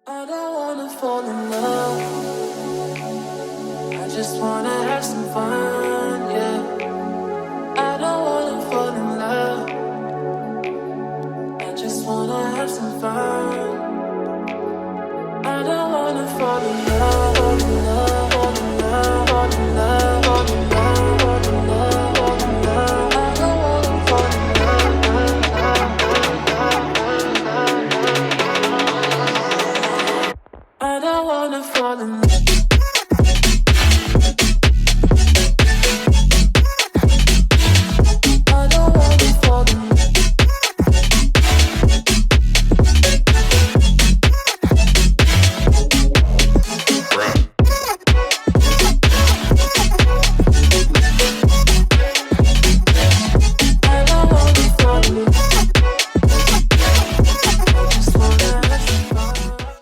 I don't wanna fall in love. I just wanna have some fun, yeah. I don't wanna fall in love. I just wanna have some fun. I don't wanna fall in love, fall in love, fall in love, fall in love, fall in love, fall in love, fall in love. I don't wanna fall in love. I don't wanna fall in love.